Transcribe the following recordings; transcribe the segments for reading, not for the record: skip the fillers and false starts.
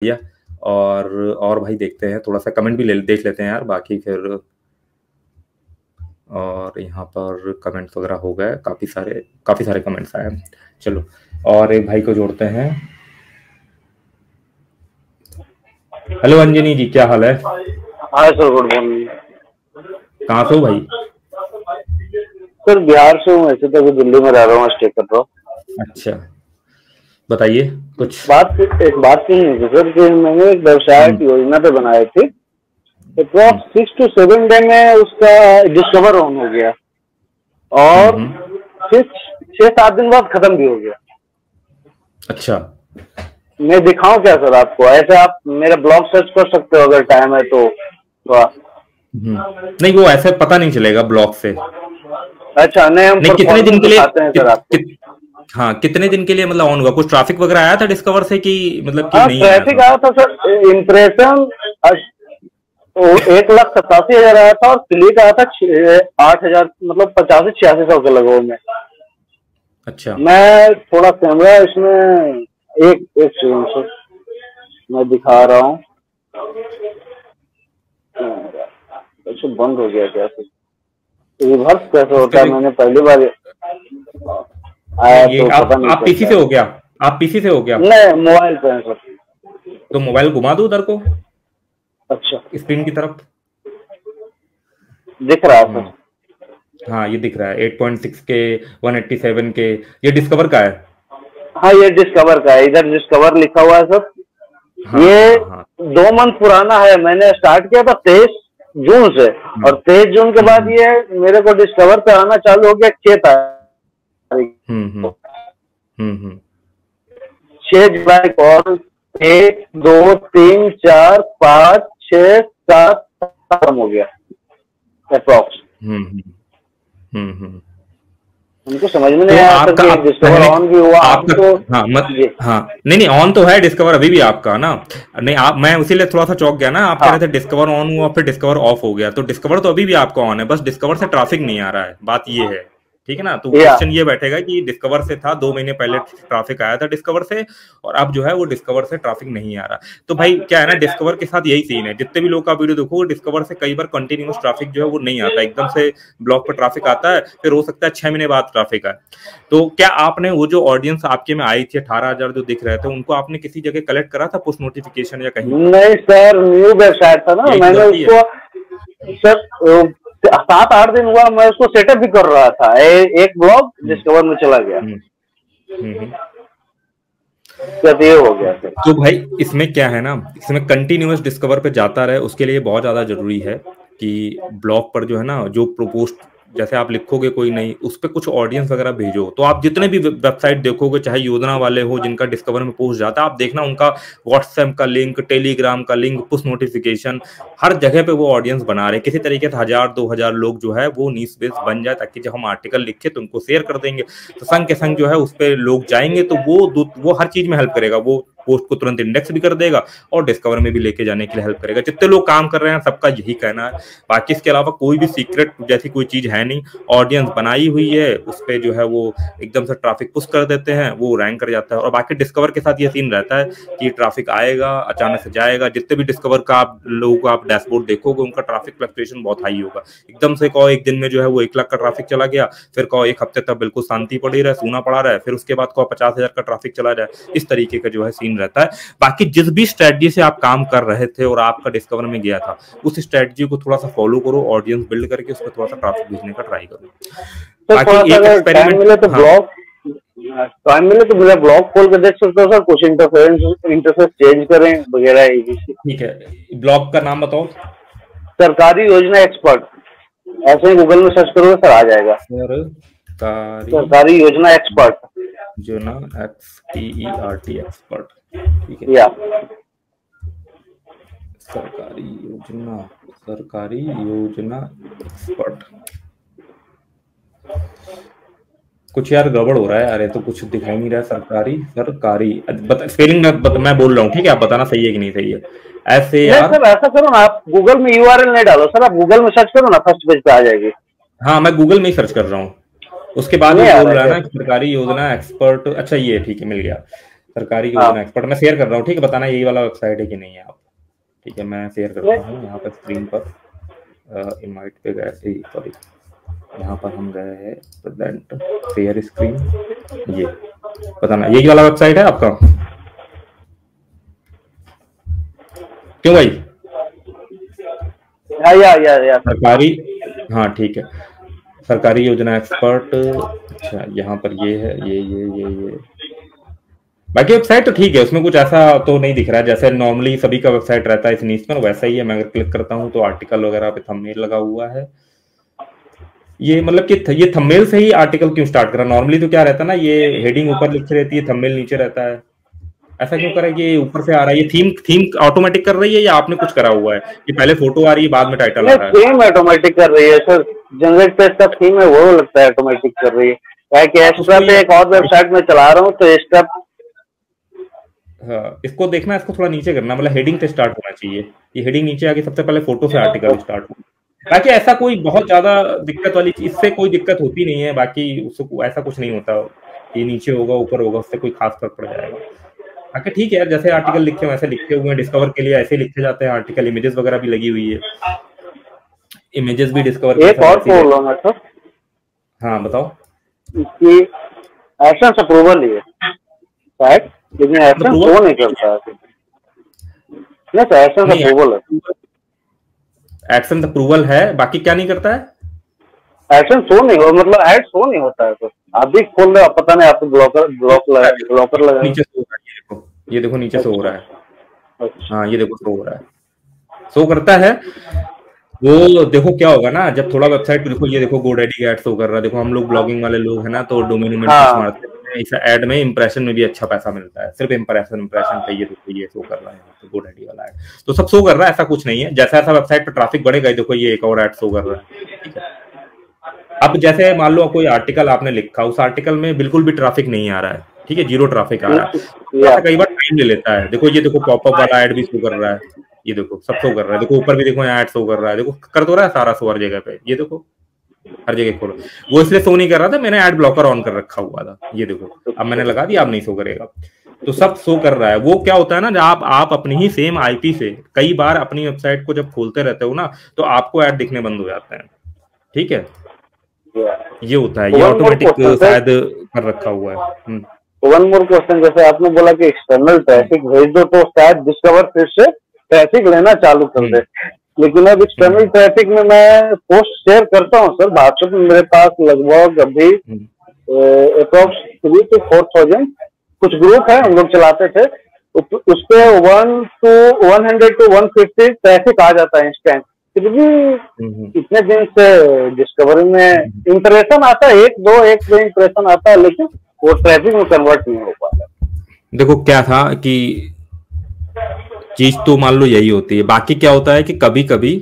भैया। और भाई देखते हैं, थोड़ा सा कमेंट भी देख लेते हैं यार, बाकी फिर। और यहाँ पर कमेंट्स वगैरह हो गए, काफ़ी सारे कमेंट्स आए हैं। चलो, और एक भाई को जोड़ते हैं। हेलो अंजनी जी, क्या हाल है? हाँ सर, गुड मॉर्निंग। कहाँ से हो भाई? सर बिहार से हूँ, ऐसे तो अभी दिल्ली में रह रहा हूँ, स्टे कर रहा हूँ। अच्छा, बताइए कुछ। एक बात नहीं थी सर कि मैंने एक व्यवसाय की योजना पे बनाई थी। अप्रॉक्स 6 to 7 डे में उसका डिस्कवर ऑन हो गया और फिर 6-7 दिन बाद खत्म भी हो गया। अच्छा, मैं दिखाऊं क्या सर आपको? ऐसे आप मेरा ब्लॉग सर्च कर सकते हो अगर टाइम है तो। नहीं, वो ऐसे पता नहीं चलेगा ब्लॉग से। अच्छा, नहीं, हम नहीं, कितने दिन के लिए दिखाते हैं सर आपको। हाँ, कितने दिन के लिए मतलब ऑन हुआ? कुछ ट्रैफिक वगैरह आया था डिस्कवर से कि मतलब कि हाँ, नहीं आया ट्रैफिक था? आया था सर। इम्प्रेशन तो 1,87,000 आया था और क्लिक आया था 8,000, मतलब 85-86 सौ के लगभग में। अच्छा, मैं थोड़ा कैमरा इसमें एक एक सेकंड सर, मैं दिखा रहा हूँ। अच्छा, बंद हो गया क्या सर? रिवर्स कैसे इसका होता है? भी मैंने पहली बार नहीं, आया ये तो पता नहीं आप पीसी चलता से है। हो गया? आप पीसी से हो गया? नहीं, मोबाइल पे है सर। तो मोबाइल घुमा दो उधर को, अच्छा, स्क्रीन की तरफ। दिख रहा है सर। हाँ, ये दिख रहा है 8.6 के, 187 के। ये डिस्कवर का है? हाँ, ये डिस्कवर का है, इधर डिस्कवर लिखा हुआ है सर। हाँ ये हाँ हाँ। 2 मंथ पुराना है। मैंने स्टार्ट किया था 23 जून से और 23 जून के बाद ये मेरे को डिस्कवर पे आना चालू हो गया 6 तारीख को। 6 जुलाई को। और 1, 2, 3, 4, 5, 6, 7 खत्म हो गया अप्रोक्स। उनको समझ में तो नहीं आया सर आपका कि आप डिस्कवर पहले ऑन भी हुआ आपका आपको। हाँ जी हाँ, नहीं नहीं, ऑन तो है डिस्कवर अभी भी आपका ना। नहीं, आप मैं उसीलिए थोड़ा सा चौंक गया ना, आप कह हाँ। रहे थे डिस्कवर ऑन हुआ फिर डिस्कवर ऑफ हो गया, तो डिस्कवर तो अभी भी आपका ऑन है, बस डिस्कवर से ट्रैफिक नहीं आ रहा है, बात ये है। ठीक है ना? तो या क्वेश्चन ये बैठेगा कि डिस्कवर से था 2 महीने पहले ट्रैफिक आया था डिस्कवर से, और अब जो है वो डिस्कवर से ट्रैफिक नहीं आ रहा। तो भाई क्या है ना, डिस्कवर के साथ यही सीन है, जितने भी लोग का वीडियो देखो, डिस्कवर से कई बार कंटिन्यूस ट्रैफिक जो है वो नहीं आता, एकदम से ब्लॉक पर ट्रैफिक आता है, फिर हो सकता है 6 महीने बाद ट्रैफिक आए। तो क्या आपने वो जो ऑडियंस आपके में आई थी 18,000 जो दिख रहे थे, उनको आपने किसी जगह कलेक्ट करा था, पुश नोटिफिकेशन या कहीं पर? नहीं सर, न्यू वेबसाइट था ना, यही तो मैंने गलती है। उसको सर 7-8 दिन हुआ, मैं उसको सेटअप भी कर रहा था। एक ब्लॉग हम्म डिस्कवर में चला गया। हम्म हम्म। जब ये हो गया सर। तो भाई इसमें क्या है ना, इसमें कंटिन्यूअस डिस्कवर पे जाता रहे, उसके लिए बहुत ज्यादा जरूरी है कि ब्लॉग पर जो है ना, जो प्रोपोस्ट जैसे आप लिखोगे कोई नहीं, उस पर कुछ ऑडियंस वगैरह भेजो। तो आप जितने भी वेबसाइट देखोगे, चाहे योजना वाले हो जिनका डिस्कवर में पोस्ट जाता है, आप देखना उनका व्हाट्सएप का लिंक, टेलीग्राम का लिंक, पुश नोटिफिकेशन, हर जगह पे वो ऑडियंस बना रहे किसी तरीके से। 1,000-2,000 लोग जो है वो नीस बेस बन जाए, ताकि जब हम आर्टिकल लिखे तो उनको शेयर कर देंगे, तो संग के संग जो है उस पर लोग जाएंगे, तो वो हर चीज में हेल्प करेगा। वो पोस्ट को तुरंत इंडेक्स भी कर देगा और डिस्कवर में भी लेके जाने के लिए हेल्प करेगा। जितने लोग काम कर रहे हैं सबका यही कहना है। बाकी इसके अलावा कोई भी सीक्रेट जैसी कोई चीज है नहीं, ऑडियंस बनाई हुई है, उस पर जो है वो एकदम से ट्रैफिक पुश कर देते हैं, वो रैंक कर जाता है। और बाकी डिस्कवर के साथ ये सीन रहता है कि ट्रैफिक आएगा, अचानक से जाएगा। जितने भी डिस्कवर का आप लोगों को आप डैशबोर्ड देखोगे, उनका ट्रैफिक फ्लक्चुएशन बहुत हाई होगा। एकदम से कहो एक दिन में जो है वो 1 लाख का ट्रैफिक चला गया, फिर कहो एक हफ्ते तक बिल्कुल शांति पड़ी रहे, सूना पड़ा रहे, फिर उसके बाद कहो 50,000 का ट्रैफिक चला जाए। इस तरीके का जो है सीन रहता है। बाकी जिस भी स्ट्रेटजी से आप काम कर रहे थे और आपका डिस्कवर में गया था, उस स्ट्रेटजी को थोड़ा सा फॉलो करो, ऑडियंस बिल्ड करके उस पर थोड़ा सा ट्रैफिक भेजने का ट्राई करो। तो बाकी थोड़ा सा एक अगर एक्सपेरिमेंट, हाँ टाइम मिले तो मेरा ब्लॉग खोल के देख सकते हो सर, कुछ इंटरफेस चेंज करें वगैरह ABC। ठीक है, ब्लॉग का नाम बताओ। सरकारी योजना एक्सपर्ट, ऐसे ही गूगल में सर्च करोगे सर, आ जाएगा। सरकारी सरकारी योजना एक्सपर्ट। योजना, XPERT एक्सपर्ट। ठीक है, या सरकारी योजना, सरकारी योजना एक्सपर्ट। कुछ यार गड़बड़ हो रहा है यार, ये तो कुछ दिखाई नहीं रहा है। सरकारी सरकारी स्पेलिंग मैं बोल रहा हूँ, ठीक है, आप बताना सही है कि नहीं सही है। ऐसे नहीं यार, सर, ऐसा करो ना, आप गूगल में URL नहीं डालो सर, आप गूगल में सर्च करो ना, फर्स्ट पेज पे आ जाएगी। हाँ मैं गूगल में ही सर्च कर रहा हूँ। उसके बाद नहीं ये आ बोल रहा रहा है है ना क्या? कि सरकारी योजना एक्सपर्ट। अच्छा, ये ठीक है, मिल गया। सरकारी योजना एक्सपर्ट मैं शेयर कर रहा हूँ, ठीक है, बताना यही वाला वेबसाइट है कि नहीं है आप। ठीक है, मैं शेयर करता हूँ यहाँ पर स्क्रीन पर। इनवाइट पे गए, सॉरी यहाँ पर हम गए हैं प्रेजेंट शेयर स्क्रीन, ये बताना यही वाला वेबसाइट है आपका क्यों भाई? या सरकारी, हाँ ठीक है, सरकारी योजना एक्सपर्ट। अच्छा यहाँ पर ये है, ये बाकी वेबसाइट तो ठीक है, उसमें कुछ ऐसा तो नहीं दिख रहा है जैसे नॉर्मली सभी का वेबसाइट रहता है इस नीच में, वैसा ही है। मैं अगर क्लिक करता हूँ तो आर्टिकल वगैरह पे थंबनेल लगा हुआ है। ये मतलब कि ये थंबनेल से ही आर्टिकल क्यों स्टार्ट करा? नॉर्मली तो क्या रहता है ना, ये हेडिंग ऊपर लिखी रहती है, थंबनेल नीचे रहता है, ऐसा क्यों करा कि ऊपर से आ रहा है? ये थीम ऑटोमेटिक कर रही है या आपने कुछ करा हुआ है कि पहले फोटो आ रही है बाद में टाइटल आ रहा है? थीम ऑटोमेटिक कर रही है सर, जनरेट पेज का थीम है वो लगता है ऑटोमेटिक कर रही है। क्या कि एक्स्ट्रा पे एक और वेबसाइट में चला रहा हूँ तो इसका हाँ, इसको देखना, इसको थोड़ा नीचे करना, मतलब हेडिंग से स्टार्ट होना चाहिए। ये हेडिंग नीचे आके सबसे पहले फोटो से आर्टिकल स्टार्ट हो, बाकी ऐसा कोई बहुत ज्यादा दिक्कत वाली चीज, इससे कोई दिक्कत होती नहीं है। बाकी उसको ऐसा कुछ नहीं होता कि नीचे होगा ऊपर होगा उससे कोई खास फर्क पड़ जाएगा। बाकी ठीक है यार, जैसे आर्टिकल लिखे वैसे लिखे हुए हैं, डिस्कवर के लिए ऐसे लिखे जाते हैं आर्टिकल। इमेजेस वगैरह भी लगी हुई है, इमेजेस भी डिस्कवर एक और प्रॉब्लम है सर। हाँ बताओ। कि एक्शन अप्रूवल ही है शायद, लेकिन एक्शन शो नहीं करता है। यस, एक्शन अप्रूवल है, एक्शन अप्रूवल है, बाकी क्या नहीं करता है? एक्शन शो नहीं हो, मतलब ऐड शो नहीं होता है। तो आप भी खोल रहे हो, पता नहीं आपको ब्लॉकर लगा नीचे शो हो रहा है, ये देखो नीचे शो हो रहा है। हाँ ये देखो शो हो रहा है, शो करता है वो। देखो क्या होगा ना, जब थोड़ा वेबसाइट पे देखो, ये देखो GoDaddy का ऐड शो कर रहा है। देखो हम लोग ब्लॉगिंग वाले लोग हैं ना, तो डोमेन मारते हैं, इस ऐड में इंप्रेशन में भी अच्छा पैसा मिलता है, सिर्फ इंप्रेशन पे। ये देखो ये शो कर रहा है तो GoDaddy वाला ऐड, तो सब शो कर रहा है, ऐसा कुछ नहीं है। जैसा ऐसा वेबसाइट पे ट्रैफिक बढ़ेगा, देखो ये एक और ऐड शो कर रहा है, ठीक है। अब जैसे मान लो कोई आर्टिकल आपने लिखा, उस आर्टिकल में बिल्कुल भी ट्रैफिक नहीं आ रहा है, ठीक है, जीरो ट्रैफिक आ रहा है, कई बार टाइम ले लेता है। देखो ये देखो पॉपअप वाला ऐड भी शो कर रहा है, ये देखो सब शो कर रहा है। देखो ऊपर भी देखो यहाँ ऐड शो कर रहा है, देखो कर तो रहा है सारा शो हर जगह पे, ये देखो हर जगह खोलो। वो इसलिए शो नहीं कर रहा था, मैंने ऐड ब्लॉकर ऑन कर रखा हुआ था, ये देखो अब मैंने लगा दिया, अब नहीं शो करेगा। तो सब शो कर रहा है। वो क्या होता है ना, जब आप अपनी ही सेम आईपी से कई बार अपनी वेबसाइट को जब खोलते रहते हो ना, तो आपको ऐड दिखने बंद हो जाते हैं, ठीक है। ये होता है, ये ऑटोमेटिक शायद कर रखा हुआ है। वन मोर क्वेश्चन, जैसे आपने बोला कि एक्सटर्नल ट्रैफिक भेज दो तो शायद डिस्कवर फिर से ट्रैफिक लेना चालू कर दे, लेकिन अब एक्सटर्नल ट्रैफिक में मैं पोस्ट शेयर करता हूँ सर। व्हाट्सएप में मेरे पास लगभग अभी अप्रोक्स 3,000 to 4,000 कुछ ग्रुप है, हम लोग चलाते थे, उस पे 100 to 150 ट्रैफिक आ जाता है इंस्टेंट। फिर भी इतने दिन से डिस्कवरी में इंप्रेशन आता है, एक दो इंप्रेशन आता है, लेकिन वो ट्रैफिक में कन्वर्ट नहीं हो पाता। देखो क्या था कि चीज तो मान लो यही होती है, बाकी क्या होता है कि कभी कभी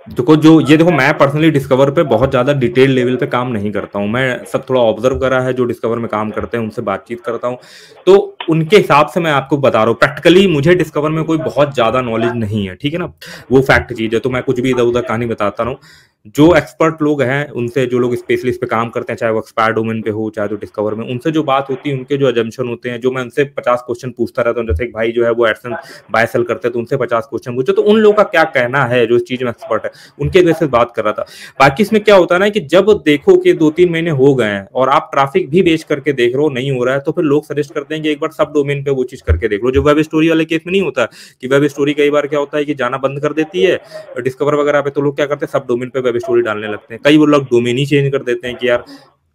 देखो देखो मैं पर्सनली डिस्कवर पे बहुत ज्यादा डिटेल लेवल पे काम नहीं करता हूँ। मैं सब थोड़ा ऑब्जर्व करा है, जो डिस्कवर में काम करते हैं उनसे बातचीत करता हूँ, तो उनके हिसाब से मैं आपको बता रहा हूँ। प्रैक्टिकली मुझे डिस्कवर में कोई बहुत ज्यादा नॉलेज नहीं है, ठीक है ना, वो फैक्ट चीज है, तो मैं कुछ भी इधर उधर कहानी बताता हूँ। जो एक्सपर्ट लोग हैं उनसे, जो लोग स्पेशलिस्ट पे काम करते हैं, चाहे वो एक्सपायर डोमेन पे हो चाहे तो डिस्कवर में, उनसे जो बात होती है, उनके जो अजम्पशन होते हैं, जो मैं उनसे 50 क्वेश्चन पूछता रहता हूँ। जैसे एक भाई जो है वो एडसेंस बाय सेल करते हैं, तो उनसे 50 क्वेश्चन पूछो, तो उन लोगों का क्या कहना है जो इस चीज में एक्सपर्ट है, उनके वजह से बात कर रहा था। बाकी इसमें क्या होता है ना कि जब देखो कि 2-3 महीने हो गए हैं और आप ट्रैफिक भी बेच करके देख रहे हो, नहीं हो रहा है, तो फिर लोग सजेस्ट करते हैं कि एक बार सब डोमेन पे वो चीज करके देख लो। जो वेब स्टोरी वाले केस में नहीं होता कि वेब स्टोरी कई बार क्या होता है कि जाना बंद कर देती है डिस्कवर वगैरह पे, तो लोग क्या करते हैं, सब डोमेन पे वेब स्टोरी डालने लगते हैं। कई वो लोग डोमेन ही चेंज कर देते हैं कि यार,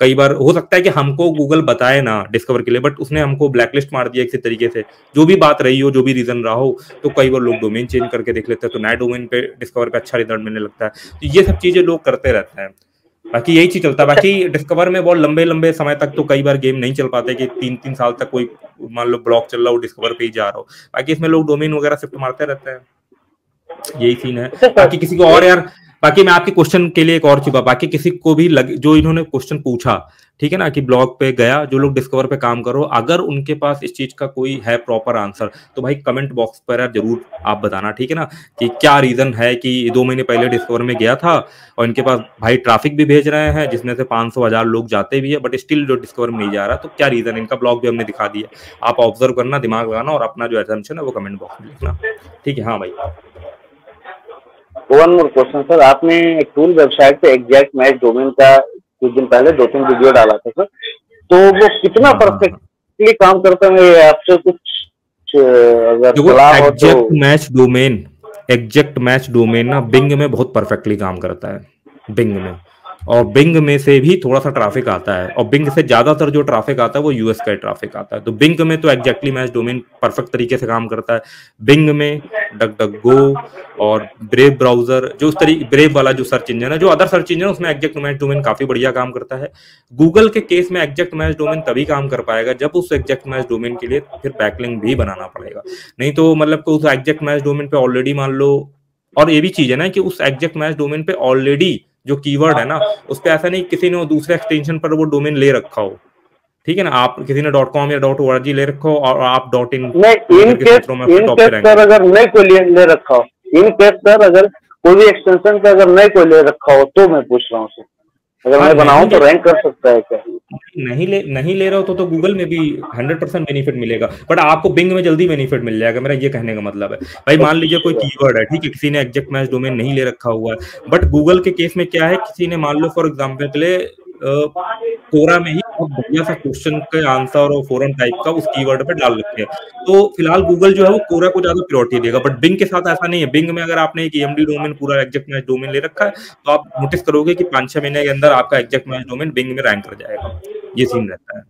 कई बार हो सकता है कि हमको गूगल बताए ना डिस्कवर के लिए, बट उसने हमको ब्लैकलिस्ट मार दिया किसी तरीके से, जो भी बात रही हो, जो भी रीजन रहा हो, तो कई बार लोग डोमेन चेंज करके देख लेते हैं, तो नए डोमेन पे डिस्कवर पे अच्छा रिजल्ट मिलने लगता है। तो ये सब चीजें लोग करते रहते हैं, बाकी यही चीज चलता है। बाकी डिस्कवर में बहुत लंबे लंबे समय तक तो कई बार गेम नहीं चल पाते कि 3-3 साल तक कोई मान लो ब्लॉक चल रहा हो, डिस्कवर पे ही जा रहा हो। बाकी इसमें लोग डोमेन वगैरह शिफ्ट मारते रहते हैं, यही सीन है। बाकी किसी को और यार बाकी मैं आपके क्वेश्चन के लिए एक और चीज, बाकी किसी को भी जो इन्होंने क्वेश्चन पूछा, ठीक है ना, कि ब्लॉग पे गया, जो लोग डिस्कवर पे काम करो, अगर उनके पास इस चीज का कोई है प्रॉपर आंसर, तो भाई कमेंट बॉक्स पर यार जरूर आप बताना, ठीक है ना, कि क्या रीजन है कि 2 महीने पहले डिस्कवर में गया था और इनके पास भाई ट्रैफिक भी भेज रहे हैं जिसमें से 500,000 लोग जाते भी है, बट स्टिल जो डिस्कवर में नहीं जा रहा, तो क्या रीजन है, इनका ब्लॉग भी हमने दिखा दिया। आप ऑब्जर्व करना, दिमाग लगाना और अपना जो एजम्पशन है वो कमेंट बॉक्स में लिखना, ठीक है। हाँ भाई, वन मोर क्वेश्चन सर, आपने एक टूल वेबसाइट पे एग्जैक्ट मैच डोमेन का कुछ दिन पहले 2-3 वीडियो डाला था सर, तो वो कितना परफेक्टली काम करता है, आपसे कुछ अगर सलाह हो तो। एग्जैक्ट मैच डोमेन ना बिंग में बहुत परफेक्टली काम करता है, बिंग में, और बिंग में से भी थोड़ा सा ट्रैफिक आता है, और बिंग से ज्यादातर जो ट्रैफिक आता है वो यूएस का ट्रैफिक आता है। तो बिंग में तो एग्जैक्टली मैच डोमेन परफेक्ट तरीके से काम करता है। बिंग में डक डक गो और ब्रेव ब्राउजर, जो उस तरीके ब्रेव वाला जो सर्च इंजन है, जो अदर सर्च इंजन है, उसमें एग्जैक्ट मैच डोमेन काफी बढ़िया काम करता है। गूगल के केस में एग्जैक्ट मैच डोमेन तभी काम कर पाएगा जब उस एग्जैक्ट मैच डोमेन के लिए फिर बैकलिंक भी बनाना पड़ेगा, नहीं तो मतलब उस एग्जैक्ट मैच डोमेन पे ऑलरेडी मान लो, और ये भी चीज है ना कि उस एग्जैक्ट मैच डोमेन पे ऑलरेडी जो कीवर्ड है ना, उस पे ऐसा नहीं किसी ने दूसरे एक्सटेंशन पर वो डोमेन ले रखा हो, ठीक है ना, आप किसी ने .com या .org ले रखा हो और आप .in सर अगर नहीं कोई ले रखा हो, इन केस सर अगर कोई भी एक्सटेंशन पे अगर नहीं कोई ले रखा हो तो मैं पूछ रहा हूँ सर, अगर मैं बनाऊं तो रैंक कर सकता है क्या? नहीं ले रहे हो तो गूगल में भी 100% बेनिफिट मिलेगा, बट आपको बिंग में जल्दी बेनिफिट मिल जाएगा, मेरा ये कहने का मतलब है। भाई मान लीजिए कोई कीवर्ड है, ठीक है, किसी ने एग्जैक्ट मैच डोमेन नहीं ले रखा हुआ है, बट गूगल के केस में क्या है, किसी ने मान लो फॉर एग्जाम्पल के लिए कोरा में ही बहुत बढ़िया सा क्वेश्चन के आंसर और फोरम टाइप का उस कीवर्ड पे डाल रखे हैं, तो फिलहाल गूगल जो है वो कोरा को ज्यादा प्रायोरिटी देगा, बट बिंग के साथ ऐसा नहीं है। बिंग में अगर आपने एक EMD डोमेन पूरा एग्जैक्ट मैच डोमेन ले रखा है, तो आप नोटिस करोगे कि 5-6 महीने के अंदर आपका एग्जैक्ट मैच डोमेन बिंग में रैंक कर जाएगा, ये सीन रहता है।